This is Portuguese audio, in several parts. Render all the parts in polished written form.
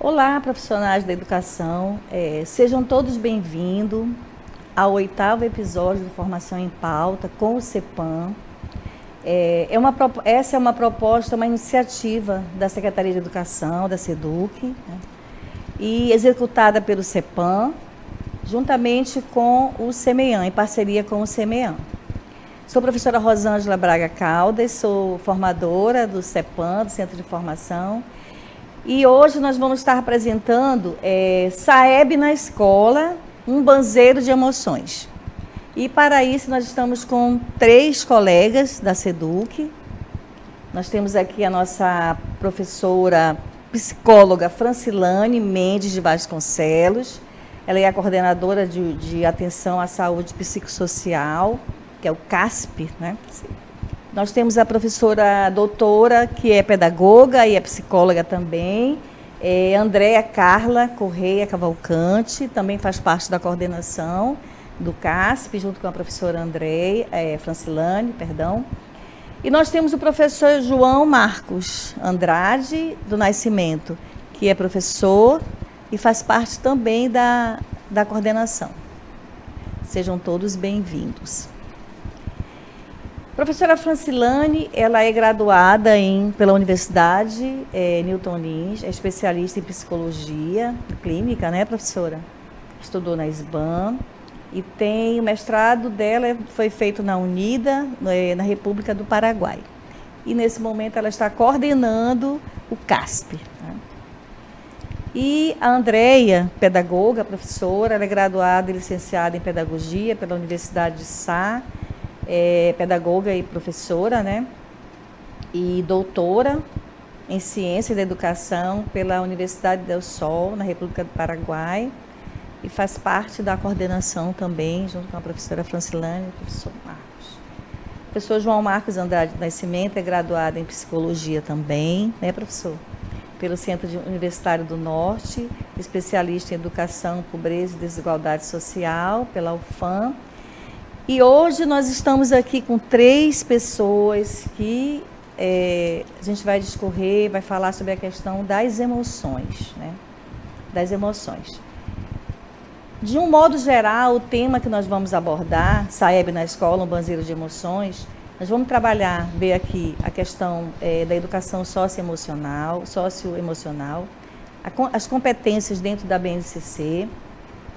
Olá, profissionais da educação, sejam todos bem-vindos ao 8º episódio do Formação em Pauta com o CEPAM. Essa é uma proposta, uma iniciativa da Secretaria de Educação, da SEDUC, né, e executada pelo CEPAM, juntamente com o CEMEAN, em parceria com o CEMEAN. Sou a professora Rosângela Braga Caldas, sou formadora do CEPAM, do Centro de Formação, e hoje nós vamos estar apresentando SAEB na Escola, um banzeiro de emoções. E para isso nós estamos com 3 colegas da SEDUC. Nós temos aqui a nossa professora psicóloga Francilane Mendes de Vasconcelos. Ela é a coordenadora de atenção à saúde psicossocial, que é o CASP, né? Nós temos a professora doutora, que é pedagoga e é psicóloga também, Andréa Carla Correia Cavalcante, também faz parte da coordenação do CASP, junto com a professora Francilane, perdão. E nós temos o professor João Marcos Andrade do Nascimento, que é professor e faz parte também da coordenação. Sejam todos bem-vindos. Professora Francilane, ela é graduada pela Universidade Newton Lins, é especialista em psicologia clínica, né, professora? Estudou na SBAM e tem o mestrado dela, foi feito na UNIDA, na República do Paraguai. E nesse momento ela está coordenando o CASP. Né? E a Andréia, pedagoga, professora, ela é graduada e licenciada em pedagogia pela Universidade de Sá, pedagoga e professora, né? E doutora em ciência da educação pela Universidade del Sol, na República do Paraguai, e faz parte da coordenação também, junto com a professora Francilane e o professor Marcos. O professor João Marcos Andrade do Nascimento é graduado em psicologia também, né, professor? Pelo Centro Universitário do Norte, especialista em educação, pobreza e desigualdade social, pela UFAM. E hoje nós estamos aqui com 3 pessoas que a gente vai discorrer, vai falar sobre a questão das emoções, né? Das emoções. De um modo geral, o tema que nós vamos abordar, SAEB na Escola, um banzeiro de emoções, nós vamos ver aqui a questão da educação socioemocional, as competências dentro da BNCC,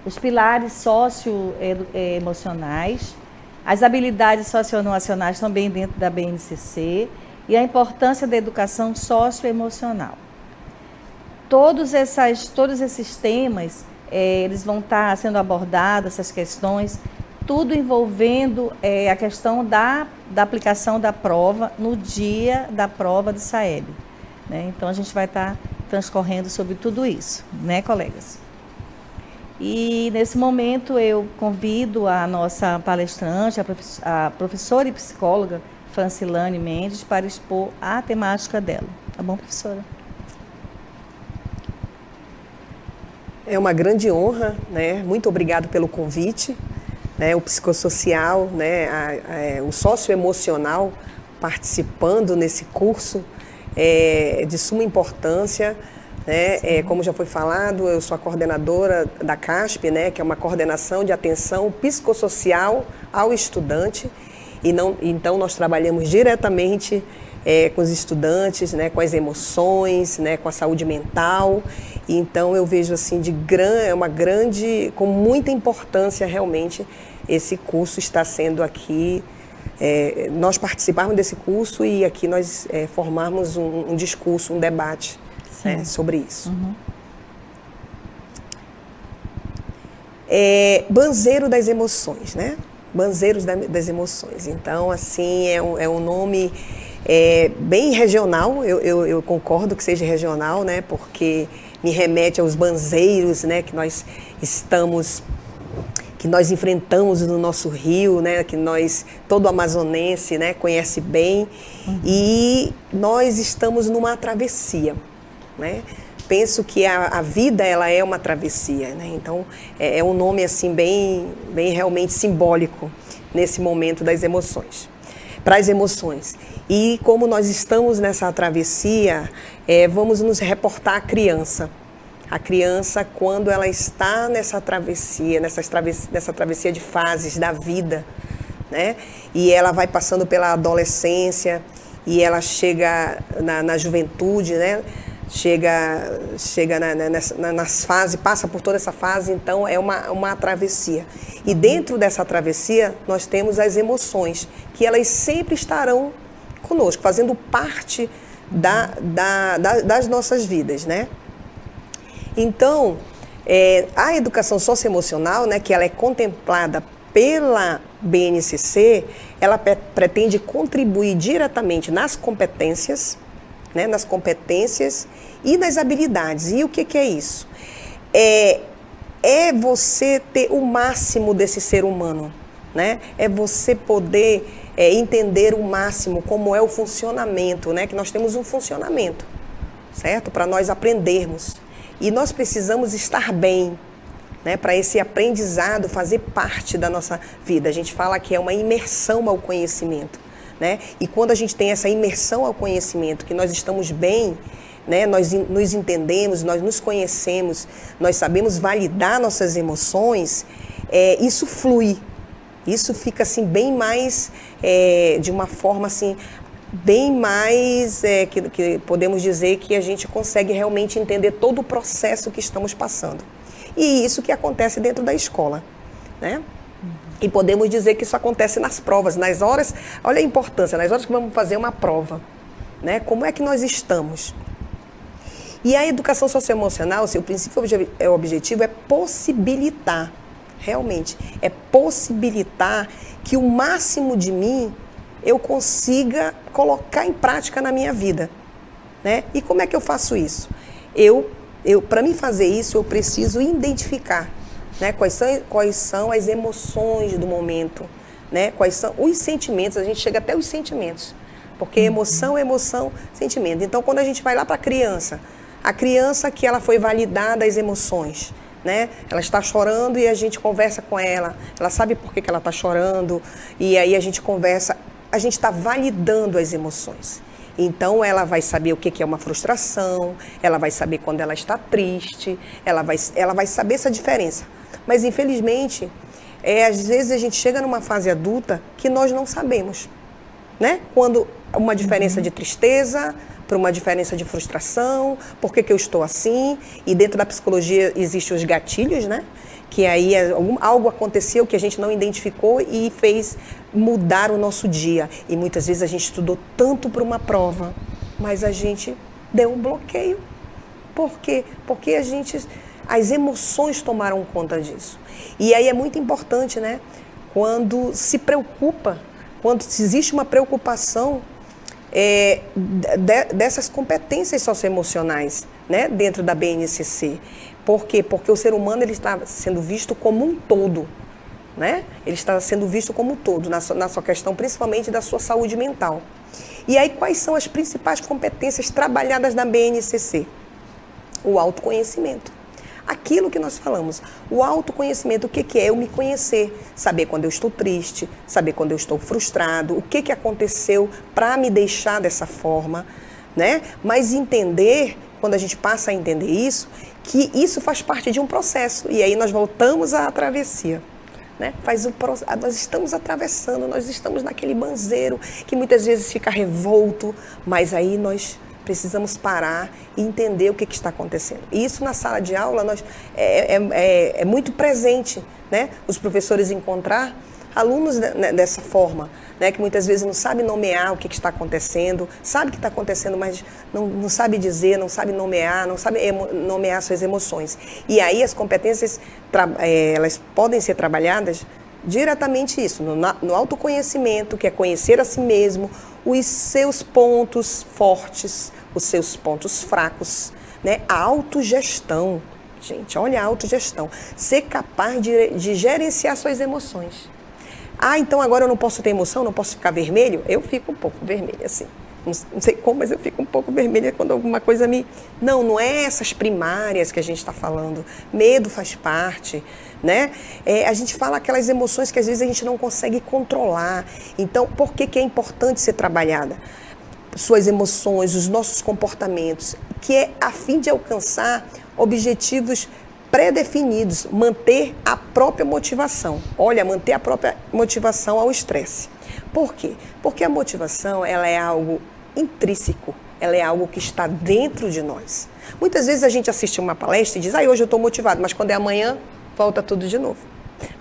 os pilares socioemocionais, as habilidades socioemocionais também dentro da BNCC e a importância da educação socioemocional. Todos esses temas, eles vão estar sendo abordados, essas questões, tudo envolvendo a questão da aplicação da prova no dia da prova do SAEB. Né? Então, a gente vai estar transcorrendo sobre tudo isso, né, colegas? E, nesse momento, eu convido a nossa palestrante, a professora e psicóloga Francilane Mendes, para expor a temática dela. Tá bom, professora? É uma grande honra, né? Muito obrigado pelo convite. Né? O psicossocial, né? O socioemocional participando nesse curso é de suma importância. Né? Como já foi falado, eu sou a coordenadora da CASP, né? Que é uma coordenação de atenção psicossocial ao estudante. Então, nós trabalhamos diretamente com os estudantes, né? Com as emoções, né? Com a saúde mental. Então, eu vejo assim, com muita importância realmente, esse curso está sendo aqui, nós participarmos desse curso e aqui nós formarmos um discurso, um debate. Né, sobre isso. Uhum. Banzeiro das emoções, né? Banzeiros das emoções. Então, assim, é um nome bem regional, eu concordo que seja regional, né? Porque me remete aos banzeiros, né? Que nós enfrentamos no nosso rio, né? Que todo amazonense, né? Conhece bem. Uhum. E nós estamos numa travessia. Né? Penso que a vida ela é uma travessia, né? Então é um nome assim bem realmente simbólico nesse momento das emoções, para as emoções. E como nós estamos nessa travessia, vamos nos reportar à criança, A criança, quando ela está nessa travessia, nessa travessia de fases da vida, né? E ela vai passando pela adolescência e ela chega na juventude, né? Chega nas fases, passa por toda essa fase, então é uma travessia. E dentro dessa travessia nós temos as emoções, que elas sempre estarão conosco, fazendo parte das nossas vidas, né? Então, a educação socioemocional, né, que ela é contemplada pela BNCC, ela pretende contribuir diretamente nas competências, né, e nas habilidades. E o que é isso? É você ter o máximo desse ser humano, né? É você poder entender o máximo como é o funcionamento, né? Que nós temos um funcionamento, certo? Para nós aprendermos. E nós precisamos estar bem, né? Para esse aprendizado fazer parte da nossa vida. A gente fala que é uma imersão ao conhecimento, né? E quando a gente tem essa imersão ao conhecimento, que nós estamos bem, né? Nós nos entendemos, nós nos conhecemos, nós sabemos validar nossas emoções, isso flui. Isso fica assim bem mais, de uma forma assim, bem mais, que podemos dizer que a gente consegue realmente entender todo o processo que estamos passando. E isso que acontece dentro da escola, né? E podemos dizer que isso acontece nas provas, nas horas, olha a importância, nas horas que vamos fazer uma prova, né? Como é que nós estamos? E a educação socioemocional, seu princípio objetivo é possibilitar, realmente, é possibilitar que o máximo de mim eu consiga colocar em prática na minha vida, né? E como é que eu faço isso? Para mim fazer isso, eu preciso identificar, né? Quais são as emoções do momento, né? Quais são os sentimentos, a gente chega até os sentimentos, porque emoção, sentimento. Então, quando a gente vai lá para a criança que ela foi validada as emoções, né? Ela está chorando e a gente conversa com ela sabe por que ela está chorando, e aí a gente conversa, a gente está validando as emoções. Então ela vai saber o que é uma frustração, ela vai saber quando ela está triste, ela vai saber essa diferença. Mas infelizmente, às vezes a gente chega numa fase adulta que nós não sabemos, né? Quando uma diferença de tristeza para uma diferença de frustração, por que eu estou assim? E dentro da psicologia existem os gatilhos, né? Que aí algo aconteceu que a gente não identificou e fez mudar o nosso dia. E muitas vezes a gente estudou tanto para uma prova, mas a gente deu um bloqueio. Por quê? Porque as emoções tomaram conta disso. E aí é muito importante, né? Quando se preocupa, quando existe uma preocupação dessas competências socioemocionais, né, dentro da BNCC. Por quê? Porque o ser humano ele está sendo visto como um todo, né? Ele está sendo visto como um todo, na sua questão principalmente da sua saúde mental. E aí quais são as principais competências trabalhadas na BNCC? O autoconhecimento. Aquilo que nós falamos, o autoconhecimento, o que é? Eu me conhecer, saber quando eu estou triste, saber quando eu estou frustrado, o que aconteceu para me deixar dessa forma, né? Mas entender, quando a gente passa a entender isso, que isso faz parte de um processo. E aí nós voltamos à travessia, né? Nós estamos atravessando, nós estamos naquele banzeiro que muitas vezes fica revolto, mas aí nós precisamos parar e entender o que está acontecendo. E isso na sala de aula é muito presente, né? Os professores encontrar alunos dessa forma, né? Que muitas vezes não sabem nomear o que está acontecendo, sabe o que está acontecendo, mas não sabe dizer, não sabe nomear, não sabe nomear suas emoções. E aí as competências, elas podem ser trabalhadas diretamente isso, no autoconhecimento, que é conhecer a si mesmo, os seus pontos fortes, os seus pontos fracos, né? A autogestão, gente, olha a autogestão, ser capaz de gerenciar suas emoções. Então agora eu não posso ter emoção, não posso ficar vermelho? Eu fico um pouco vermelha, assim. Não sei como, mas eu fico um pouco vermelha quando alguma coisa me... Não é essas primárias que a gente está falando. Medo faz parte, né? A gente fala aquelas emoções que às vezes a gente não consegue controlar. Então, por que é importante ser trabalhada? Suas emoções, os nossos comportamentos, que é a fim de alcançar objetivos pré-definidos, manter a própria motivação. Olha, manter a própria motivação ao estresse. Por quê? Porque a motivação, ela é algo intrínseco, ela é algo que está dentro de nós. Muitas vezes a gente assiste uma palestra e diz, hoje eu estou motivado, mas quando é amanhã, volta tudo de novo.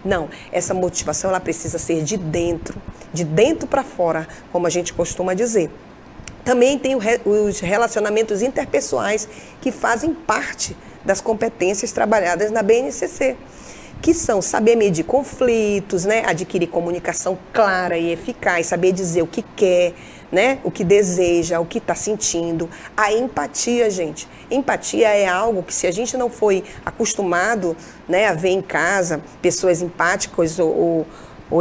Não, essa motivação, ela precisa ser de dentro para fora, como a gente costuma dizer. Também tem os relacionamentos interpessoais que fazem parte das competências trabalhadas na BNCC, que são saber medir conflitos, né? Adquirir comunicação clara e eficaz, saber dizer o que quer, né? O que deseja, o que está sentindo. A empatia, gente. Empatia é algo que, se a gente não foi acostumado, né, a ver em casa pessoas empáticas ou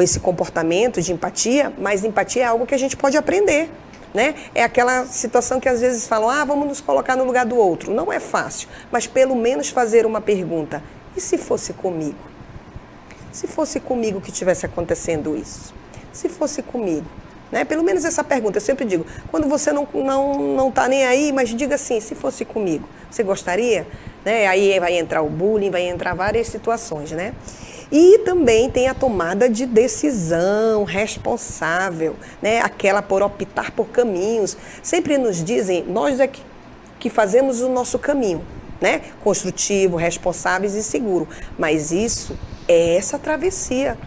esse comportamento de empatia, mas empatia é algo que a gente pode aprender. Né? É aquela situação que às vezes falam, vamos nos colocar no lugar do outro. Não é fácil, mas pelo menos fazer uma pergunta. E se fosse comigo? Se fosse comigo que estivesse acontecendo isso? Se fosse comigo? Né? Pelo menos essa pergunta, eu sempre digo, quando você não tá nem aí, mas diga assim, se fosse comigo, você gostaria? Né? Aí vai entrar o bullying, vai entrar várias situações, né? E também tem a tomada de decisão responsável, né? Aquela por optar por caminhos. Sempre nos dizem, nós é que fazemos o nosso caminho, né? Construtivo, responsáveis e seguro. Mas isso é essa travessia,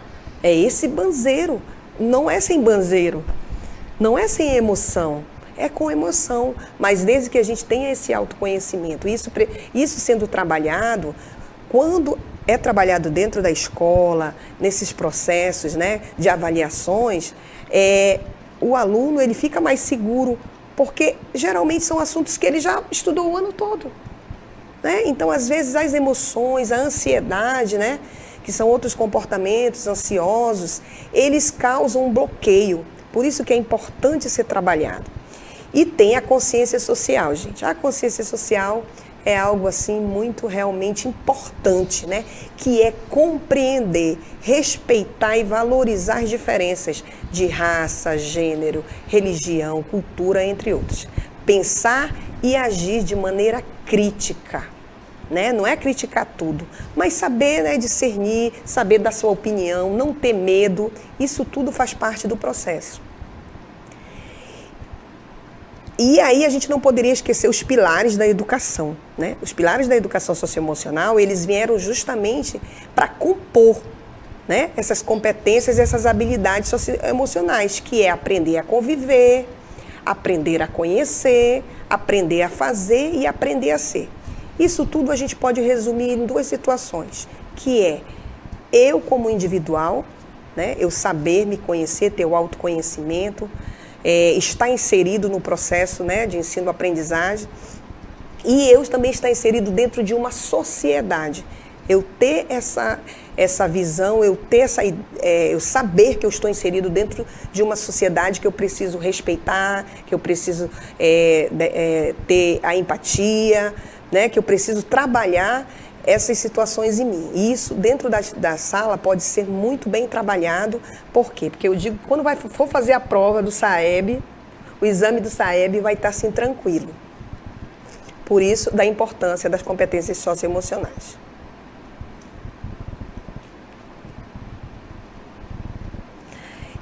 é esse banzeiro. Não é sem banzeiro, não é sem emoção. É com emoção, mas desde que a gente tenha esse autoconhecimento, isso sendo trabalhado, quando é trabalhado dentro da escola, nesses processos, né, de avaliações, o aluno ele fica mais seguro, porque geralmente são assuntos que ele já estudou o ano todo. Né? Então, às vezes, as emoções, a ansiedade, né, que são outros comportamentos ansiosos, eles causam um bloqueio. Por isso que é importante ser trabalhado. E tem a consciência social, gente. A consciência social é algo assim muito realmente importante, né? Que é compreender, respeitar e valorizar as diferenças de raça, gênero, religião, cultura, entre outros. Pensar e agir de maneira crítica, né? Não é criticar tudo, mas saber, né, discernir, saber dar sua opinião, não ter medo, isso tudo faz parte do processo. E aí a gente não poderia esquecer os pilares da educação, né? Os pilares da educação socioemocional, eles vieram justamente para compor, né, essas competências, essas habilidades socioemocionais, que é aprender a conviver, aprender a conhecer, aprender a fazer e aprender a ser. Isso tudo a gente pode resumir em duas situações, que é eu como individual, né, eu saber me conhecer, ter o autoconhecimento, está inserido no processo, né, de ensino-aprendizagem, e eu também estar inserido dentro de uma sociedade. Eu ter essa visão, eu saber que eu estou inserido dentro de uma sociedade que eu preciso respeitar, que eu preciso ter a empatia, né, que eu preciso trabalhar essas situações em mim. E isso, dentro da sala, pode ser muito bem trabalhado. Por quê? Porque eu digo que quando for fazer a prova do SAEB, o exame do SAEB vai estar assim tranquilo. Por isso, da importância das competências socioemocionais.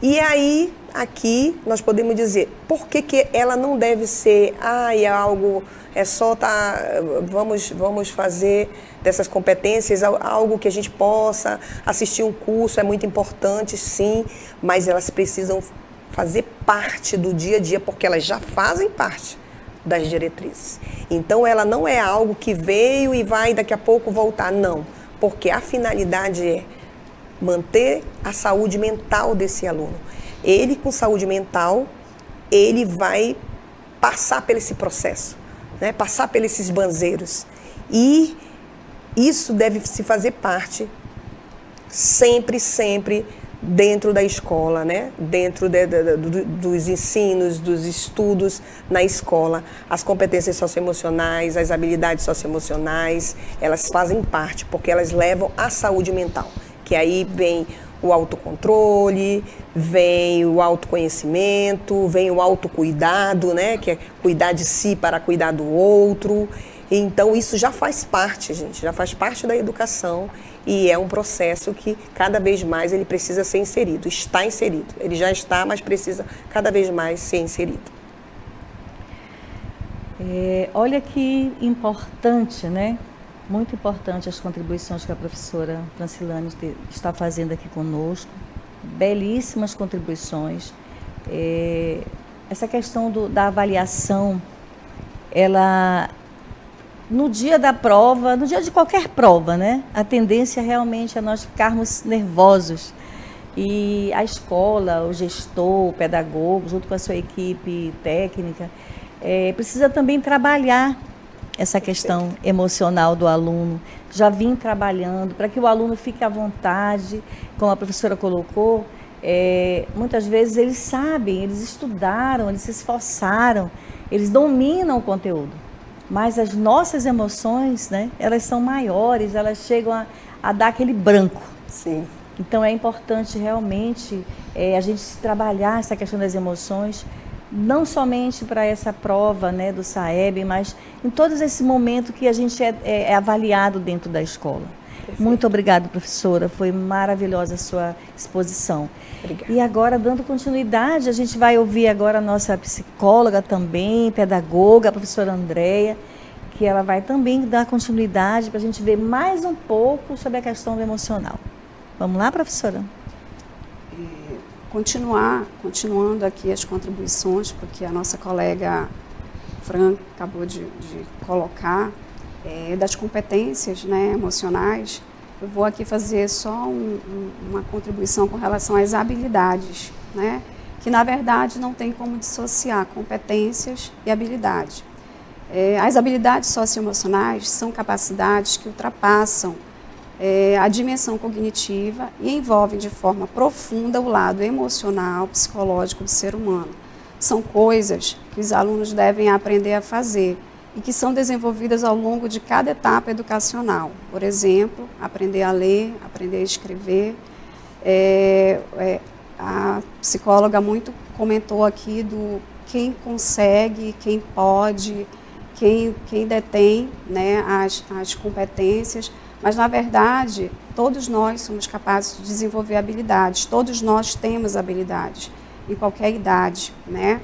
E aí, aqui, nós podemos dizer, por que ela não deve ser, algo, vamos fazer dessas competências algo que a gente possa assistir um curso, é muito importante, sim, mas elas precisam fazer parte do dia a dia, porque elas já fazem parte das diretrizes. Então, ela não é algo que veio e vai daqui a pouco voltar, não, porque a finalidade é manter a saúde mental desse aluno. Ele, com saúde mental, ele vai passar por esse processo, né? Passar por esses banzeiros. E isso deve se fazer parte sempre dentro da escola, né? Dentro dos ensinos, dos estudos na escola. As competências socioemocionais, as habilidades socioemocionais, elas fazem parte, porque elas levam à saúde mental. Que aí vem o autocontrole, vem o autoconhecimento, vem o autocuidado, né? Que é cuidar de si para cuidar do outro. Então, isso já faz parte, gente, já faz parte da educação e é um processo que cada vez mais ele precisa ser inserido, está inserido. Ele já está, mas precisa cada vez mais ser inserido. Olha que importante, né? Muito importante as contribuições que a professora Francilane está fazendo aqui conosco. Belíssimas contribuições. Essa questão da avaliação, ela, no dia da prova, no dia de qualquer prova, né? A tendência realmente é nós ficarmos nervosos. E a escola, o gestor, o pedagogo, junto com a sua equipe técnica, precisa também trabalhar essa questão emocional do aluno. Já vim trabalhando para que o aluno fique à vontade, como a professora colocou. Muitas vezes eles sabem, eles estudaram, eles se esforçaram, eles dominam o conteúdo, mas as nossas emoções, né, elas são maiores, elas chegam a dar aquele branco. Sim. Então é importante realmente a gente trabalhar essa questão das emoções, não somente para essa prova, né, do SAEB, mas em todos esse momento que a gente é avaliado dentro da escola. Perfeito. Muito obrigada, professora, foi maravilhosa a sua exposição. Obrigada. E agora, dando continuidade, a gente vai ouvir agora a nossa psicóloga também, pedagoga, a professora Andréia, que ela vai também dar continuidade para a gente ver mais um pouco sobre a questão do emocional. Vamos lá, professora? Continuando aqui as contribuições, porque a nossa colega Fran acabou de colocar, das competências, né, emocionais, eu vou aqui fazer só uma contribuição com relação às habilidades, né, que na verdade não tem como dissociar competências e habilidade. As habilidades socioemocionais são capacidades que ultrapassam a dimensão cognitiva e envolvem de forma profunda o lado emocional, psicológico do ser humano. São coisas que os alunos devem aprender a fazer e que são desenvolvidas ao longo de cada etapa educacional. Por exemplo, aprender a ler, aprender a escrever. A psicóloga muito comentou aqui do quem consegue, quem pode, quem detém, né, as competências. Mas, na verdade, todos nós somos capazes de desenvolver habilidades, todos nós temos habilidades, em qualquer idade, né?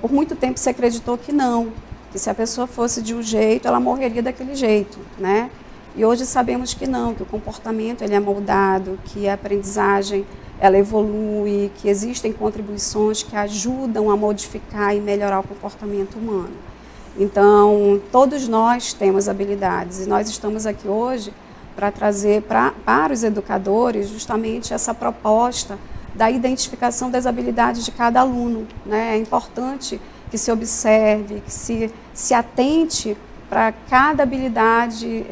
Por muito tempo se acreditou que não, que se a pessoa fosse de um jeito, ela morreria daquele jeito, né? E hoje sabemos que não, que o comportamento ele é moldado, que a aprendizagem ela evolui, que existem contribuições que ajudam a modificar e melhorar o comportamento humano. Então, todos nós temos habilidades e nós estamos aqui hoje para trazer para os educadores justamente essa proposta da identificação das habilidades de cada aluno, né? É importante que se observe, que se atente para cada habilidade,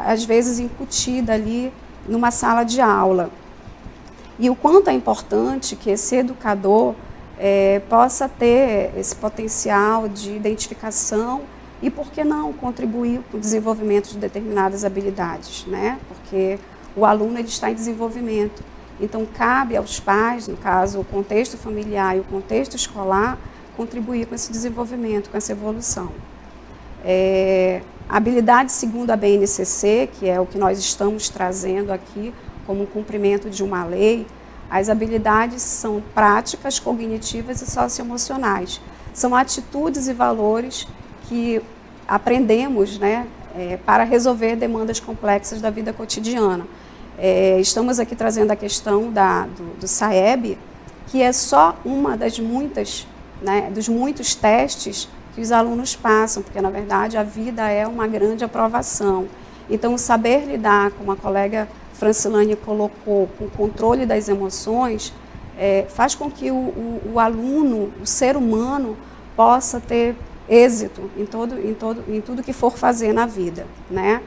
às vezes incutida ali numa sala de aula. E o quanto é importante que esse educador possa ter esse potencial de identificação e, por que não, contribuir para o desenvolvimento de determinadas habilidades, né? Porque o aluno ele está em desenvolvimento. Então, cabe aos pais, no caso, o contexto familiar e o contexto escolar, contribuir com esse desenvolvimento, com essa evolução. A habilidade segundo a BNCC, que é o que nós estamos trazendo aqui como um cumprimento de uma lei, as habilidades são práticas, cognitivas e socioemocionais. São atitudes e valores que aprendemos, né, para resolver demandas complexas da vida cotidiana. Estamos aqui trazendo a questão do SAEB, que é só uma das muitas, né, dos muitos testes que os alunos passam, porque, na verdade, a vida é uma grande aprovação. Então, o saber lidar, como a colega Francilane colocou, com o controle das emoções, faz com que o aluno, o ser humano, possa ter êxito em tudo que for fazer na vida, né?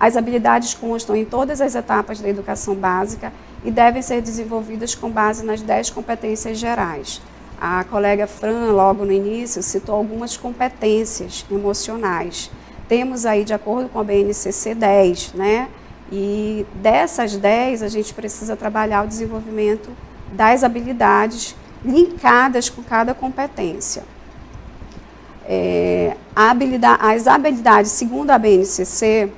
As habilidades constam em todas as etapas da educação básica e devem ser desenvolvidas com base nas 10 competências gerais. A colega Fran, logo no início, citou algumas competências emocionais. Temos aí, de acordo com a BNCC, 10, né? E dessas 10, a gente precisa trabalhar o desenvolvimento das habilidades linkadas com cada competência. As habilidades, segundo a BNCC,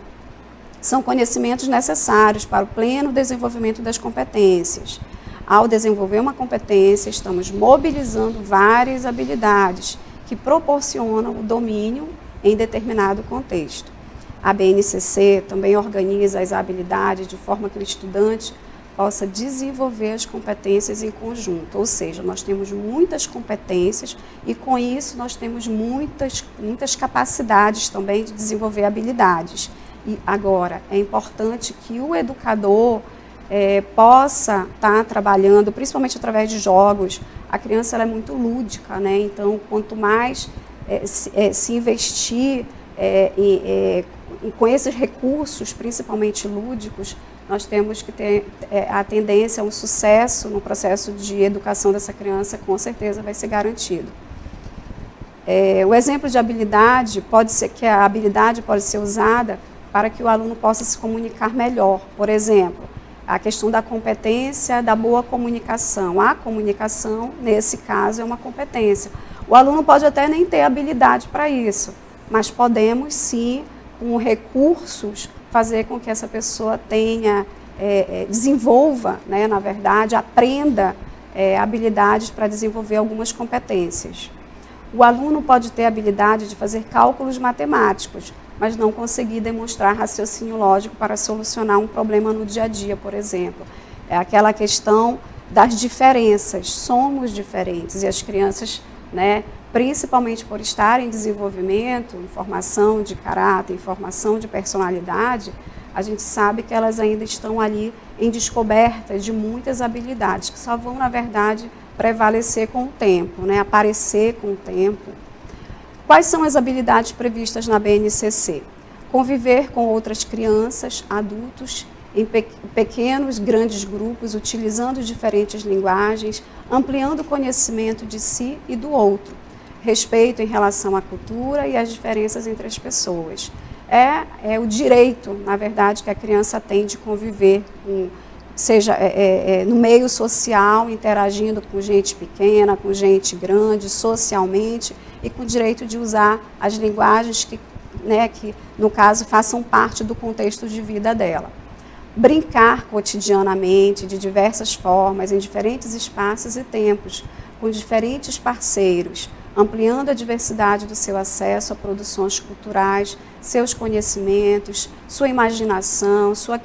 são conhecimentos necessários para o pleno desenvolvimento das competências. Ao desenvolver uma competência, estamos mobilizando várias habilidades que proporcionam o domínio em determinado contexto. A BNCC também organiza as habilidades de forma que o estudante possa desenvolver as competências em conjunto, ou seja, nós temos muitas competências e com isso nós temos muitas capacidades também de desenvolver habilidades. E agora, é importante que o educador possa estar trabalhando, principalmente através de jogos. A criança ela é muito lúdica, né? Então, quanto mais se investir com esses recursos, principalmente lúdicos, nós temos que ter a tendência a um sucesso no processo de educação dessa criança, com certeza vai ser garantido. O exemplo de habilidade pode ser que a habilidade pode ser usada para que o aluno possa se comunicar melhor. Por exemplo, a questão da competência da boa comunicação. A comunicação, nesse caso, é uma competência. O aluno pode até nem ter habilidade para isso, mas podemos sim, com recursos, fazer com que essa pessoa desenvolva, né, na verdade, aprenda habilidades para desenvolver algumas competências. O aluno pode ter a habilidade de fazer cálculos matemáticos, mas não conseguir demonstrar raciocínio lógico para solucionar um problema no dia a dia, por exemplo. É aquela questão das diferenças, somos diferentes e as crianças, né, principalmente por estarem em desenvolvimento, em formação de caráter, em formação de personalidade, a gente sabe que elas ainda estão ali em descoberta de muitas habilidades, que só vão, na verdade, prevalecer com o tempo, né, aparecer com o tempo. Quais são as habilidades previstas na BNCC? Conviver com outras crianças, adultos, em pequenos, grandes grupos, utilizando diferentes linguagens, ampliando o conhecimento de si e do outro. Respeito em relação à cultura e às diferenças entre as pessoas. É o direito, na verdade, que a criança tem de conviver, seja no meio social, interagindo com gente pequena, com gente grande, socialmente, e com o direito de usar as linguagens que, no caso, façam parte do contexto de vida dela. Brincar cotidianamente, de diversas formas, em diferentes espaços e tempos, com diferentes parceiros, ampliando a diversidade do seu acesso a produções culturais, seus conhecimentos, sua imaginação, sua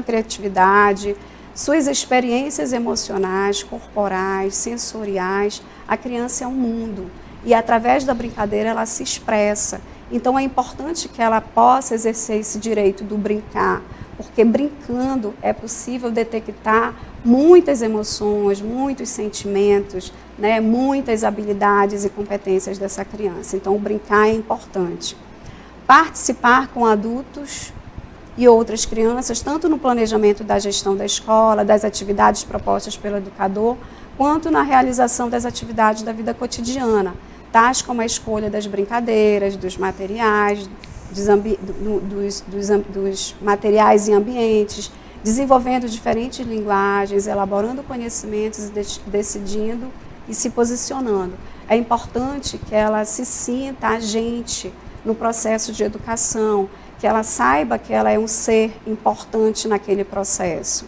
criatividade, suas experiências emocionais, corporais, sensoriais. A criança é um mundo e, através da brincadeira, ela se expressa. Então, é importante que ela possa exercer esse direito do brincar, porque brincando é possível detectar muitas emoções, muitos sentimentos, né, muitas habilidades e competências dessa criança. Então, o brincar é importante. Participar com adultos e outras crianças, tanto no planejamento da gestão da escola, das atividades propostas pelo educador, quanto na realização das atividades da vida cotidiana, tais como a escolha das brincadeiras, dos materiais, dos materiais e ambientes, desenvolvendo diferentes linguagens, elaborando conhecimentos e decidindo e se posicionando. É importante que ela se sinta agente no processo de educação, que ela saiba que ela é um ser importante naquele processo.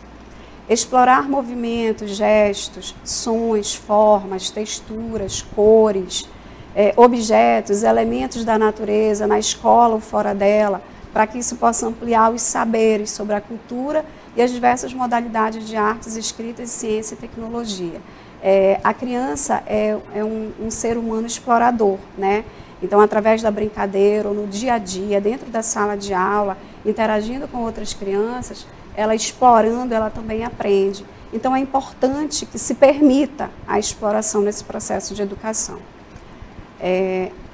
Explorar movimentos, gestos, sons, formas, texturas, cores, objetos, elementos da natureza, na escola ou fora dela, para que isso possa ampliar os saberes sobre a cultura e as diversas modalidades de artes, escritas, ciência e tecnologia. A criança é um ser humano explorador, né? Então, através da brincadeira, ou no dia a dia, dentro da sala de aula, interagindo com outras crianças, ela explorando, ela também aprende. Então, é importante que se permita a exploração nesse processo de educação.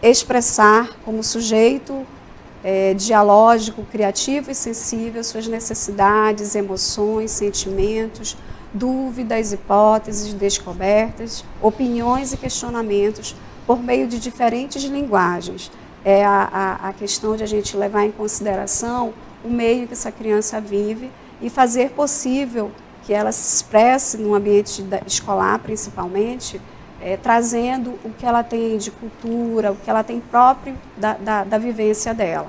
Expressar como sujeito dialógico, criativo e sensível suas necessidades, emoções, sentimentos, dúvidas, hipóteses, descobertas, opiniões e questionamentos por meio de diferentes linguagens. É a questão de a gente levar em consideração o meio que essa criança vive e fazer possível que ela se expresse no ambiente escolar, principalmente, trazendo o que ela tem de cultura, o que ela tem próprio da vivência dela.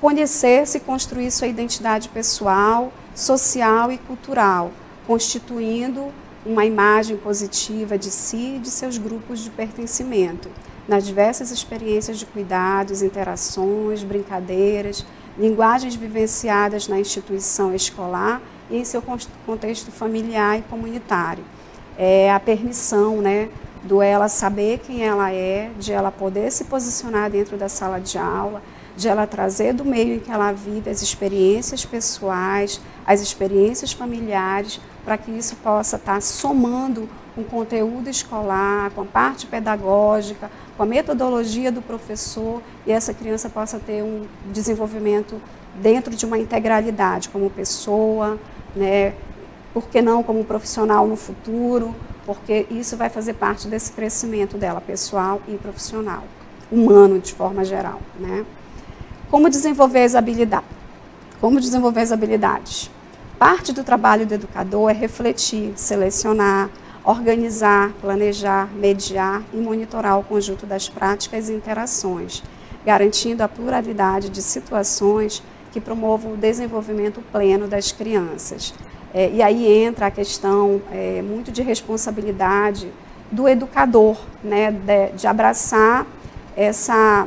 Conhecer-se e construir sua identidade pessoal, social e cultural, constituindo uma imagem positiva de si e de seus grupos de pertencimento, nas diversas experiências de cuidados, interações, brincadeiras, linguagens vivenciadas na instituição escolar e em seu contexto familiar e comunitário. A permissão, né, do ela saber quem ela é, de ela poder se posicionar dentro da sala de aula, de ela trazer do meio em que ela vive as experiências pessoais, as experiências familiares, para que isso possa estar somando com o conteúdo escolar, com a parte pedagógica, com a metodologia do professor, e essa criança possa ter um desenvolvimento dentro de uma integralidade como pessoa, né? Por que não como profissional no futuro, porque isso vai fazer parte desse crescimento dela, pessoal e profissional, humano de forma geral, né? Como desenvolver as habilidades? Como desenvolver as habilidades? Parte do trabalho do educador é refletir, selecionar, organizar, planejar, mediar e monitorar o conjunto das práticas e interações, garantindo a pluralidade de situações que promovam o desenvolvimento pleno das crianças. E aí entra a questão muito de responsabilidade do educador, né, de abraçar essa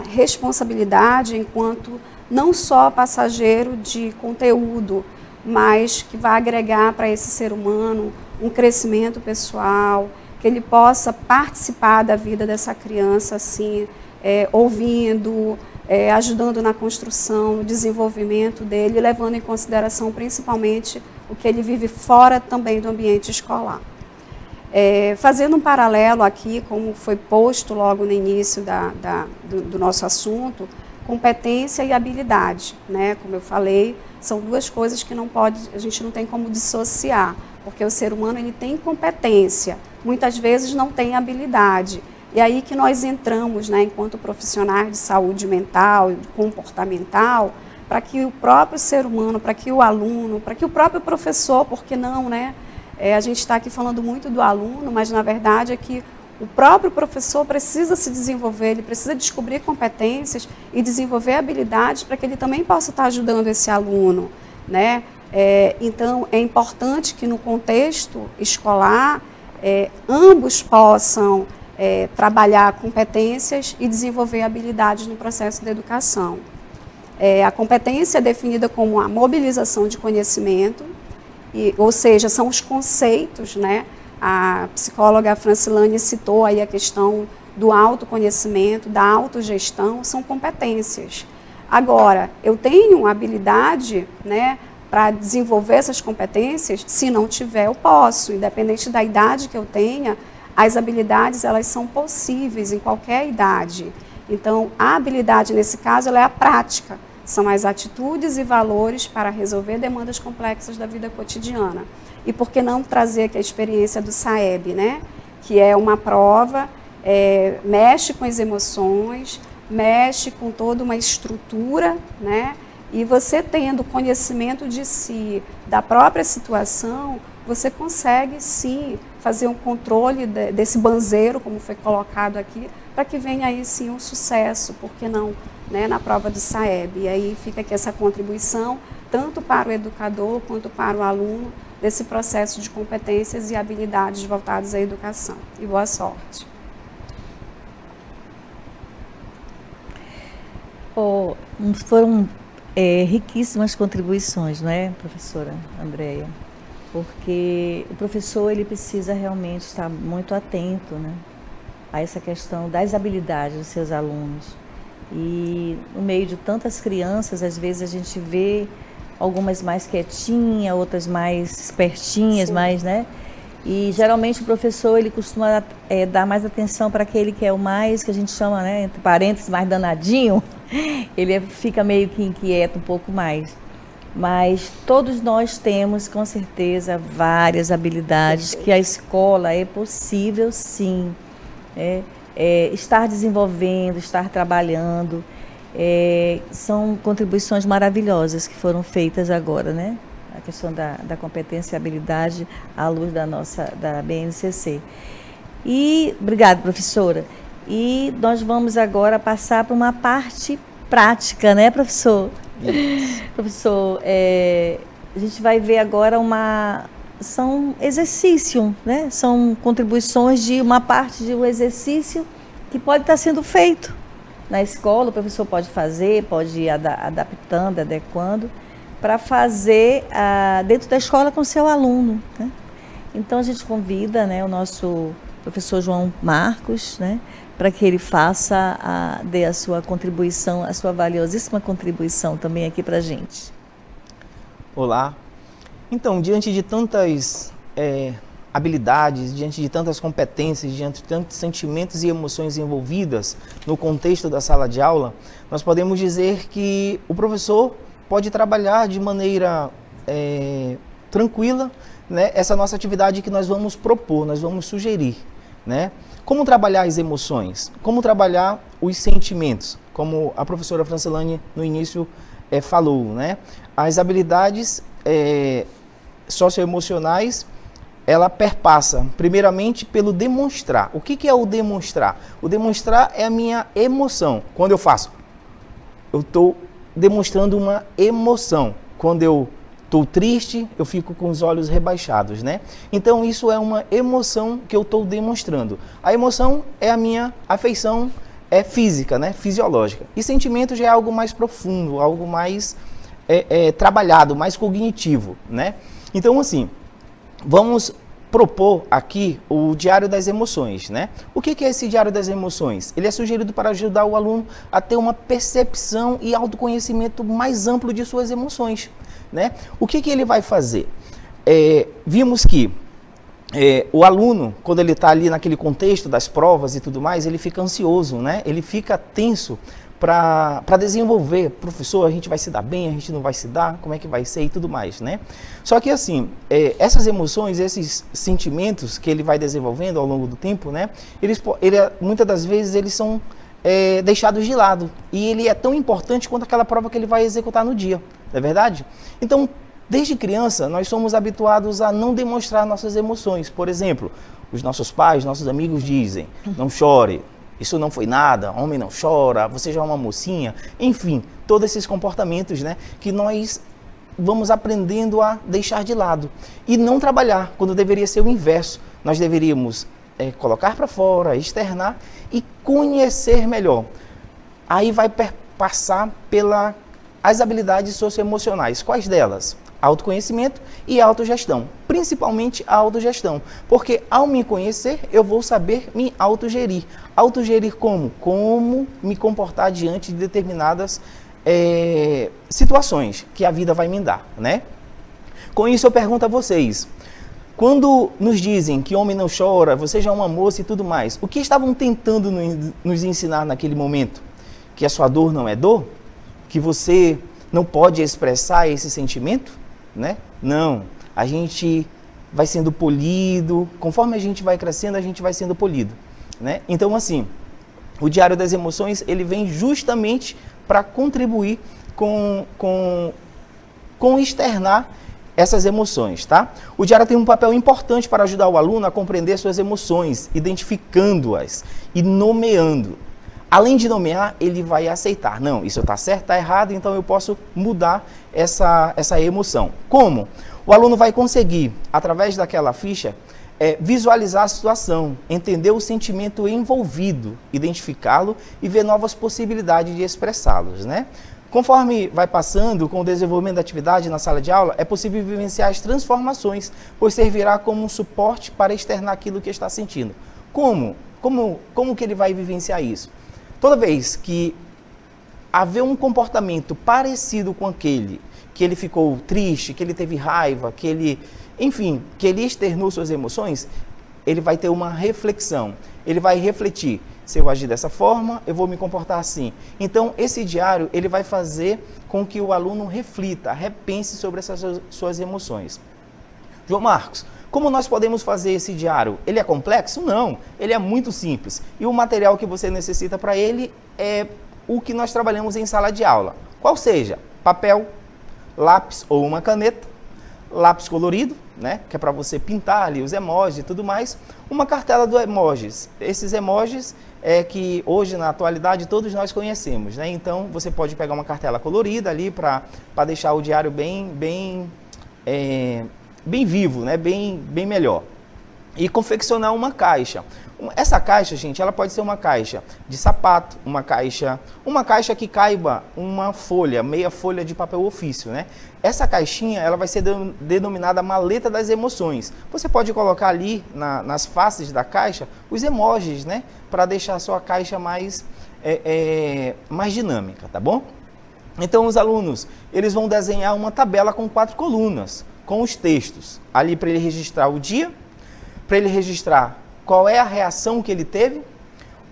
responsabilidade enquanto não só passageiro de conteúdo, mas que vai agregar para esse ser humano um crescimento pessoal, que ele possa participar da vida dessa criança, assim, ouvindo, ajudando na construção, no desenvolvimento dele, levando em consideração principalmente o que ele vive fora também do ambiente escolar. Fazendo um paralelo aqui, como foi posto logo no início do nosso assunto, competência e habilidade, né? Como eu falei, são duas coisas que a gente não tem como dissociar, porque o ser humano ele tem competência, muitas vezes não tem habilidade. E aí que nós entramos, né, enquanto profissionais de saúde mental, comportamental, para que o próprio ser humano, para que o aluno, para que o próprio professor, por que não, né? A gente está aqui falando muito do aluno, mas na verdade é que o próprio professor precisa se desenvolver, ele precisa descobrir competências e desenvolver habilidades para que ele também possa estar ajudando esse aluno, né? Então, é importante que no contexto escolar, ambos possam trabalhar competências e desenvolver habilidades no processo de educação. A competência é definida como a mobilização de conhecimento, ou seja, são os conceitos, né? A psicóloga Francilane citou aí a questão do autoconhecimento, da autogestão, são competências. Agora, eu tenho habilidade, né, para desenvolver essas competências? Se não tiver, eu posso, independente da idade que eu tenha, as habilidades elas são possíveis em qualquer idade. Então, a habilidade nesse caso ela é a prática. São as atitudes e valores para resolver demandas complexas da vida cotidiana. E por que não trazer aqui a experiência do SAEB, né? Que é uma prova, mexe com as emoções, mexe com toda uma estrutura, né? E você tendo conhecimento de si, da própria situação, você consegue sim fazer um controle desse banzeiro, como foi colocado aqui, para que venha aí sim um sucesso, por que não, né, na prova do SAEB. E aí fica aqui essa contribuição, tanto para o educador quanto para o aluno, desse processo de competências e habilidades voltadas à educação. E boa sorte. Foram riquíssimas contribuições, não é, professora Andréia? Porque o professor ele precisa realmente estar muito atento, né, a essa questão das habilidades dos seus alunos. E no meio de tantas crianças, às vezes a gente vê algumas mais quietinhas, outras mais espertinhas, mais, né? E geralmente o professor ele costuma dar mais atenção para aquele que é o mais, que a gente chama, né, entre parênteses, mais danadinho. Ele fica meio que inquieto um pouco mais. Mas todos nós temos, com certeza, várias habilidades que a escola é possível, sim, estar desenvolvendo, estar trabalhando. São contribuições maravilhosas que foram feitas agora, né? a questão da competência e habilidade à luz da BNCC. E, obrigada, professora. E nós vamos agora passar para uma parte prática, né, professor? Professor, a gente vai ver agora são exercício, né? São contribuições de uma parte de um exercício que pode estar sendo feito na escola. O professor pode fazer, pode ir adaptando, adequando, para fazer dentro da escola com o seu aluno, né? Então a gente convida, né, o nosso professor João Marcos, né, para que ele dê a sua contribuição, a sua valiosíssima contribuição também aqui para a gente. Olá. Então, diante de tantas habilidades, diante de tantas competências, diante de tantos sentimentos e emoções envolvidas no contexto da sala de aula, nós podemos dizer que o professor pode trabalhar de maneira tranquila, né, essa nossa atividade que nós vamos propor, nós vamos sugerir, né? Como trabalhar as emoções? Como trabalhar os sentimentos? Como a professora Francilane no início falou, né? As habilidades socioemocionais, ela perpassa primeiramente pelo demonstrar. O que é o demonstrar? O demonstrar é a minha emoção. Quando eu faço, eu estou demonstrando uma emoção. Quando eu estou triste, eu fico com os olhos rebaixados, né? Então isso é uma emoção que eu estou demonstrando. A emoção é a minha afeição física, né? Fisiológica. E sentimento já é algo mais profundo, algo mais trabalhado, mais cognitivo, né? Então, assim, vamos propor aqui o Diário das Emoções, né? O que é esse Diário das Emoções? Ele é sugerido para ajudar o aluno a ter uma percepção e autoconhecimento mais amplo de suas emoções, né? O que ele vai fazer? Vimos que o aluno, quando ele está ali naquele contexto das provas e tudo mais, ele fica ansioso, né? Ele fica tenso para desenvolver. Professor, a gente vai se dar bem, a gente não vai se dar, como é que vai ser e tudo mais, né? Só que assim, essas emoções, esses sentimentos que ele vai desenvolvendo ao longo do tempo, né? Muitas das vezes eles são deixados de lado. E ele é tão importante quanto aquela prova que ele vai executar no dia, não é verdade? Então, desde criança, nós somos habituados a não demonstrar nossas emoções. Por exemplo, os nossos pais, nossos amigos dizem, não chore, isso não foi nada, homem não chora, você já é uma mocinha. Enfim, todos esses comportamentos, né, que nós vamos aprendendo a deixar de lado. E não trabalhar, quando deveria ser o inverso. Nós deveríamos colocar para fora, externar e conhecer melhor. Aí vai passar as habilidades socioemocionais. Quais delas? Autoconhecimento e autogestão, principalmente a autogestão, porque ao me conhecer eu vou saber me autogerir. Autogerir como? Como me comportar diante de determinadas situações que a vida vai me dar, né? Com isso eu pergunto a vocês, quando nos dizem que homem não chora, você já é uma moça e tudo mais, o que estavam tentando nos ensinar naquele momento? Que a sua dor não é dor? Que você não pode expressar esse sentimento? Né? Não, a gente vai sendo polido, conforme a gente vai crescendo, a gente vai sendo polido, né? Então, assim, o Diário das Emoções, ele vem justamente para contribuir com externar essas emoções, tá? O diário tem um papel importante para ajudar o aluno a compreender suas emoções, identificando-as e nomeando. Além de nomear, ele vai aceitar. Não, isso está certo, está errado, então eu posso mudar essa emoção. Como? O aluno vai conseguir, através daquela ficha, visualizar a situação, entender o sentimento envolvido, identificá-lo e ver novas possibilidades de expressá-los, né? Conforme vai passando com o desenvolvimento da atividade na sala de aula, é possível vivenciar as transformações, pois servirá como um suporte para externar aquilo que está sentindo. Como que ele vai vivenciar isso? Toda vez que haver um comportamento parecido com aquele, que ele ficou triste, que ele teve raiva, que ele externou suas emoções, ele vai ter uma reflexão, ele vai refletir, se eu agir dessa forma, eu vou me comportar assim. Então, esse diário, ele vai fazer com que o aluno reflita, repense sobre essas suas emoções. João Marcos, como nós podemos fazer esse diário? Ele é complexo? Não, ele é muito simples. E o material que você necessita para ele é o que nós trabalhamos em sala de aula. Qual seja? Papel, lápis ou uma caneta. lápis colorido, né, que é para você pintar ali os emojis e tudo mais, uma cartela de emojis. Esses emojis é que hoje, na atualidade, todos nós conhecemos, né? Então, você pode pegar uma cartela colorida ali para deixar o diário bem vivo, né? Bem melhor. E confeccionar uma caixa. Essa caixa, gente, ela pode ser uma caixa de sapato, uma caixa que caiba uma folha, meia folha de papel ofício, né? Essa caixinha, ela vai ser denominada maleta das emoções. Você pode colocar ali nas faces da caixa os emojis, né? Para deixar a sua caixa mais dinâmica, tá bom? Então, os alunos, eles vão desenhar uma tabela com 4 colunas, com os textos. Ali para ele registrar o dia, para ele registrar qual é a reação que ele teve,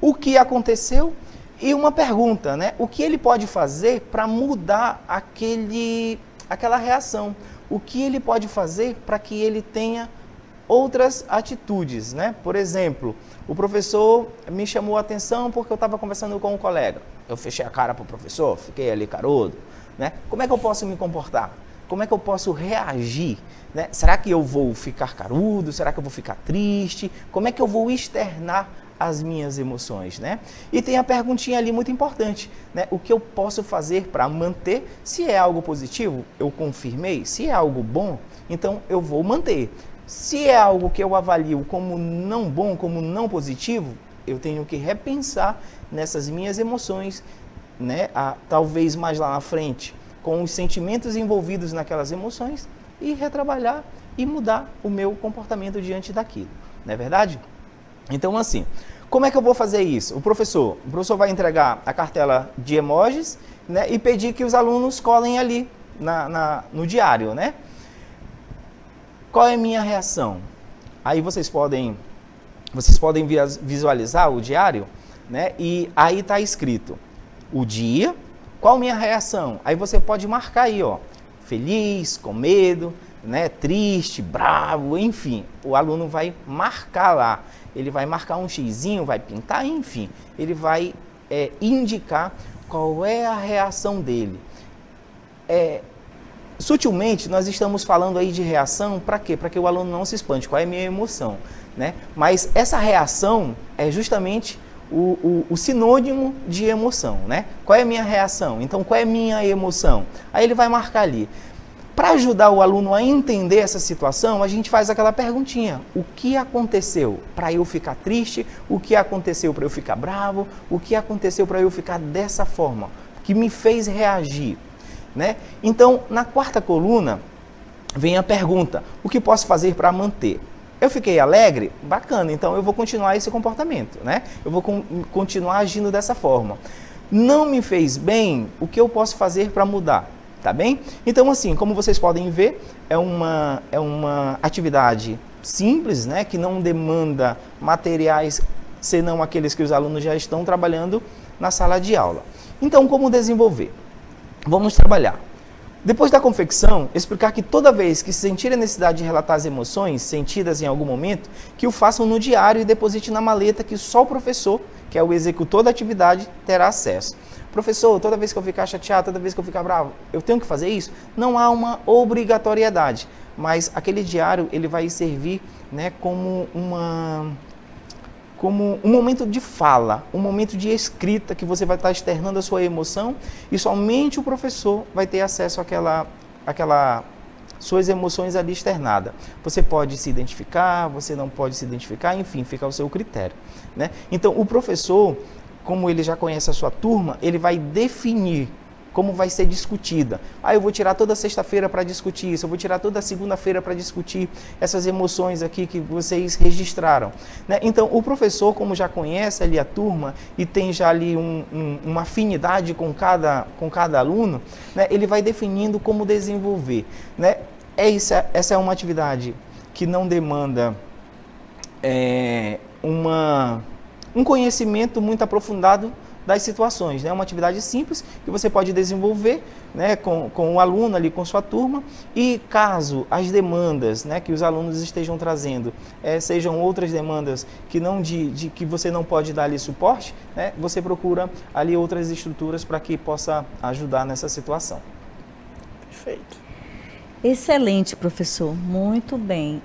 o que aconteceu e uma pergunta, né? O que ele pode fazer para mudar aquela reação? O que ele pode fazer para que ele tenha outras atitudes, né? Por exemplo, o professor me chamou a atenção porque eu estava conversando com um colega. Eu fechei a cara para o professor, fiquei ali carudo, né? Como é que eu posso me comportar? Como é que eu posso reagir? Né? Será que eu vou ficar carudo? Será que eu vou ficar triste? Como é que eu vou externar as minhas emoções? Né? E tem a perguntinha ali muito importante. Né? O que eu posso fazer para manter? Se é algo positivo, eu confirmei. Se é algo bom, então eu vou manter. Se é algo que eu avalio como não bom, como não positivo, eu tenho que repensar nessas minhas emoções, né? Talvez mais lá na frente, com os sentimentos envolvidos naquelas emoções e retrabalhar e mudar o meu comportamento diante daquilo, não é verdade? Então, assim, como é que eu vou fazer isso? O professor vai entregar a cartela de emojis, né, e pedir que os alunos colhem ali no diário, né? Qual é a minha reação? Aí vocês podem visualizar o diário, né? E aí está escrito o dia. Qual a minha reação? Aí você pode marcar aí, ó, feliz, com medo, né, triste, bravo, enfim. O aluno vai marcar lá. Ele vai marcar um xizinho, vai pintar, enfim. Ele vai indicar qual é a reação dele. Sutilmente, nós estamos falando aí de reação para quê? Para que o aluno não se espante. Qual é a minha emoção? Né? Mas essa reação é justamente o sinônimo de emoção, né? Qual é a minha reação? Então, qual é a minha emoção? Aí ele vai marcar ali. Para ajudar o aluno a entender essa situação, a gente faz aquela perguntinha. O que aconteceu para eu ficar triste? O que aconteceu para eu ficar bravo? O que aconteceu para eu ficar dessa forma? Que me fez reagir, né? Então, na 4ª coluna, vem a pergunta. O que posso fazer para manter? Eu fiquei alegre? Bacana, então eu vou continuar esse comportamento, né? Eu vou continuar agindo dessa forma. Não me fez bem? O que eu posso fazer para mudar? Tá bem? Então, assim, como vocês podem ver, é uma atividade simples, né? Que não demanda materiais, senão aqueles que os alunos já estão trabalhando na sala de aula. Então, como desenvolver? Vamos trabalhar. Depois da confecção, explicar que toda vez que sentirem a necessidade de relatar as emoções sentidas em algum momento, que o façam no diário e depositem na maleta que só o professor, que é o executor da atividade, terá acesso. Professor, toda vez que eu ficar chateado, toda vez que eu ficar bravo, eu tenho que fazer isso? Não há uma obrigatoriedade, mas aquele diário ele vai servir, né, como um momento de fala, um momento de escrita que você vai estar externando a sua emoção e somente o professor vai ter acesso àquela suas emoções ali externadas. Você pode se identificar, você não pode se identificar, enfim, fica ao seu critério, né? Então, o professor, como ele já conhece a sua turma, ele vai definir como vai ser discutida. Eu vou tirar toda sexta-feira para discutir isso, eu vou tirar toda segunda-feira para discutir essas emoções aqui que vocês registraram, né? Então, o professor, como já conhece ali a turma e tem já ali uma afinidade com cada aluno, né? Ele vai definindo como desenvolver, né? Essa é uma atividade que não demanda um conhecimento muito aprofundado das situações, né? Uma atividade simples que você pode desenvolver, né, com o aluno ali, com sua turma, e caso as demandas, né, que os alunos estejam trazendo sejam outras demandas que que você não pode dar ali suporte, né, você procura ali outras estruturas para que possa ajudar nessa situação. Perfeito. Excelente, professor. Muito bem.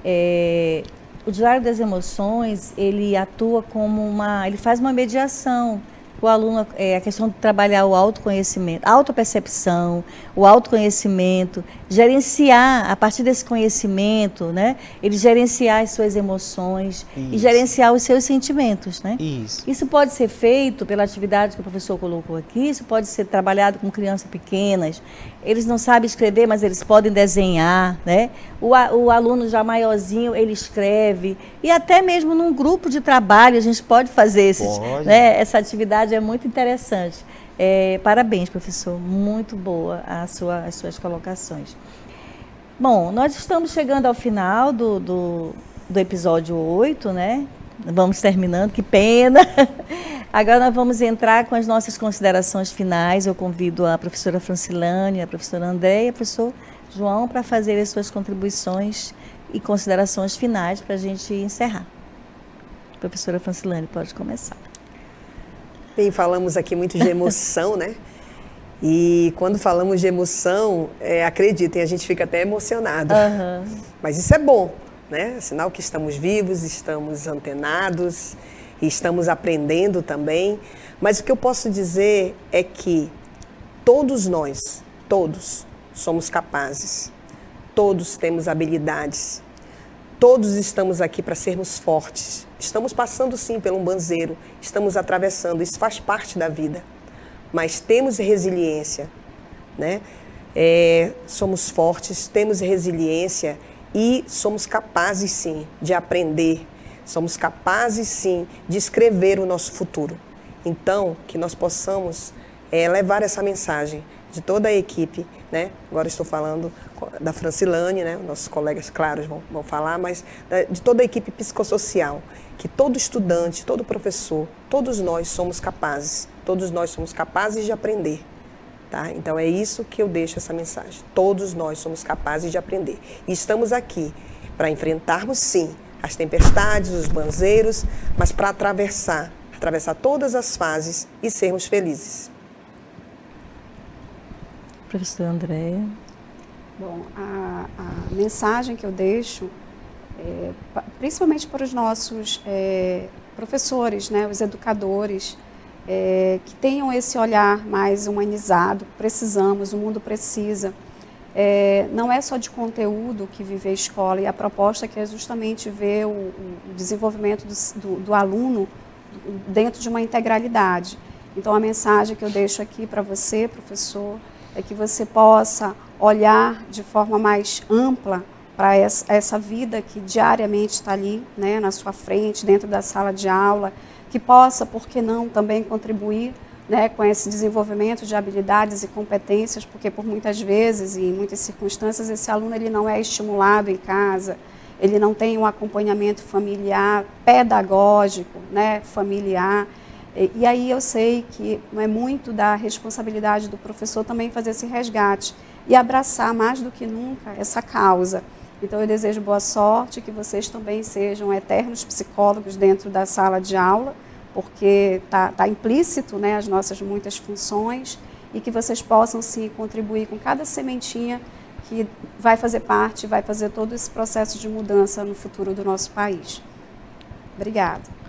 O Diário das Emoções, ele atua como ele faz uma mediação. O aluno, a questão de trabalhar o autoconhecimento, a autopercepção, o autoconhecimento, gerenciar, a partir desse conhecimento, né, ele gerenciar as suas emoções e gerenciar os seus sentimentos, né? Isso pode ser feito pela atividade que o professor colocou aqui, isso pode ser trabalhado com crianças pequenas, eles não sabem escrever, mas eles podem desenhar, né? O aluno já maiorzinho, ele escreve, e até mesmo num grupo de trabalho a gente pode fazer né? Essa atividade é muito interessante. Parabéns, professor, muito boa as suas colocações. Bom, nós estamos chegando ao final do episódio 8, né? Vamos terminando, que pena. Agora nós vamos entrar com as nossas considerações finais. Eu convido a professora Francilane, a professora Andréia e o professor João para fazer as suas contribuições e considerações finais para a gente encerrar. Professora Francilane, pode começar. Bem, falamos aqui muito de emoção, né? E quando falamos de emoção, acreditem, a gente fica até emocionado. Mas isso é bom, né? É sinal que estamos vivos, estamos antenados, e estamos aprendendo também. Mas o que eu posso dizer é que todos nós, todos, somos capazes. Todos temos habilidades. Todos estamos aqui para sermos fortes. Estamos passando, sim, por um banzeiro. Estamos atravessando. Isso faz parte da vida. Mas temos resiliência, né? Somos fortes, temos resiliência e somos capazes, sim, de aprender. Somos capazes, sim, de escrever o nosso futuro. Então, que nós possamos levar essa mensagem de toda a equipe, né? Agora estou falando da Francilane, né? Nossos colegas, claro, vão falar, mas de toda a equipe psicossocial, que todo estudante, todo professor, todos nós somos capazes de aprender, tá? Então é isso que eu deixo essa mensagem. Todos nós somos capazes de aprender. E estamos aqui para enfrentarmos, sim, as tempestades, os banzeiros, mas para atravessar todas as fases e sermos felizes. Professora Andréia. Bom, a mensagem que eu deixo, principalmente para os nossos professores, né, os educadores, que tenham esse olhar mais humanizado, o mundo precisa. Não é só de conteúdo que vive a escola, e a proposta que é justamente ver o desenvolvimento do aluno dentro de uma integralidade. Então, a mensagem que eu deixo aqui para você, professor, é que você possa olhar de forma mais ampla para essa vida que diariamente está ali, né, na sua frente, dentro da sala de aula, que possa, por que não, também contribuir, né, com esse desenvolvimento de habilidades e competências, porque por muitas vezes e em muitas circunstâncias esse aluno ele não é estimulado em casa, ele não tem um acompanhamento familiar, pedagógico, né, familiar. E aí eu sei que é muito da responsabilidade do professor também fazer esse resgate e abraçar mais do que nunca essa causa. Então eu desejo boa sorte, que vocês também sejam eternos psicólogos dentro da sala de aula, porque está implícito, né, as nossas muitas funções, e que vocês possam sim contribuir com cada sementinha que vai fazer parte, vai fazer todo esse processo de mudança no futuro do nosso país. Obrigada.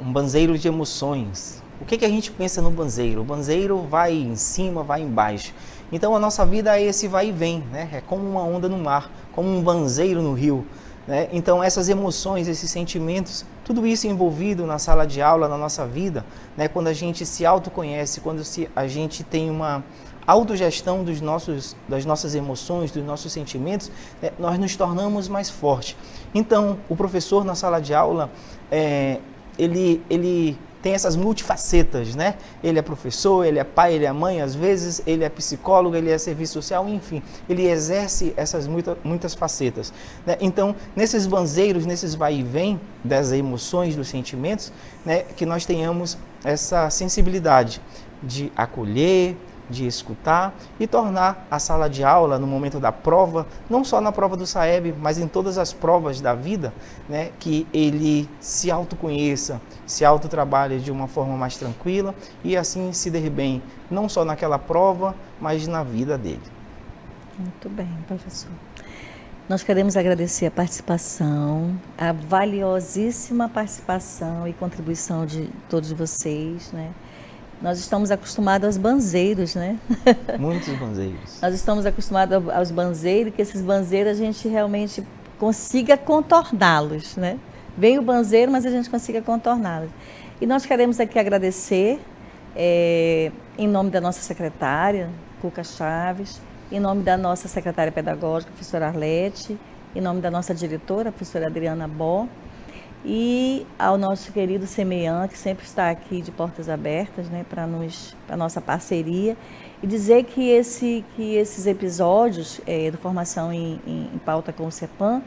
Um banzeiro de emoções. O que a gente pensa no banzeiro? O banzeiro vai em cima, vai embaixo. Então a nossa vida é esse vai e vem, né? É como uma onda no mar, como um banzeiro no rio, né? Então essas emoções, esses sentimentos, tudo isso envolvido na sala de aula, na nossa vida, né? Quando a gente se autoconhece, quando a gente tem uma autogestão das nossas emoções, dos nossos sentimentos, né? Nós nos tornamos mais fortes. Então o professor na sala de aula, ele tem essas multifacetas, né? Ele é professor, ele é pai, ele é mãe, às vezes ele é psicólogo, ele é serviço social, enfim, ele exerce essas muitas facetas, né? Então, nesses banzeiros, nesses vai e vem das emoções, dos sentimentos, né, que nós tenhamos essa sensibilidade de acolher, de escutar e tornar a sala de aula, no momento da prova, não só na prova do SAEB, mas em todas as provas da vida, né, que ele se autoconheça, se autotrabalhe de uma forma mais tranquila e assim se dê bem, não só naquela prova, mas na vida dele. Muito bem, professor. Nós queremos agradecer a participação, a valiosíssima participação e contribuição de todos vocês, né? Nós estamos acostumados aos banzeiros, né? Muitos banzeiros. Nós estamos acostumados aos banzeiros, que esses banzeiros a gente realmente consiga contorná-los, né? Vem o banzeiro, mas a gente consiga contorná-los. E nós queremos aqui agradecer, em nome da nossa secretária, Cuca Chaves, em nome da nossa secretária pedagógica, professora Arlete, em nome da nossa diretora, professora Adriana Bó, e ao nosso querido Semean, que sempre está aqui de portas abertas, né, para a nossa parceria, e dizer que esses episódios do Formação em Pauta com o CEPAM,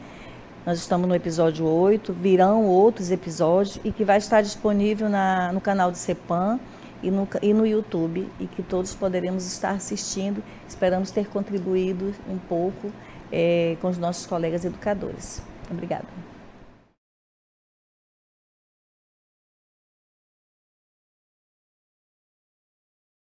nós estamos no episódio 8, virão outros episódios e que vai estar disponível no canal do CEPAM e no YouTube, e que todos poderemos estar assistindo. Esperamos ter contribuído um pouco com os nossos colegas educadores. Obrigada.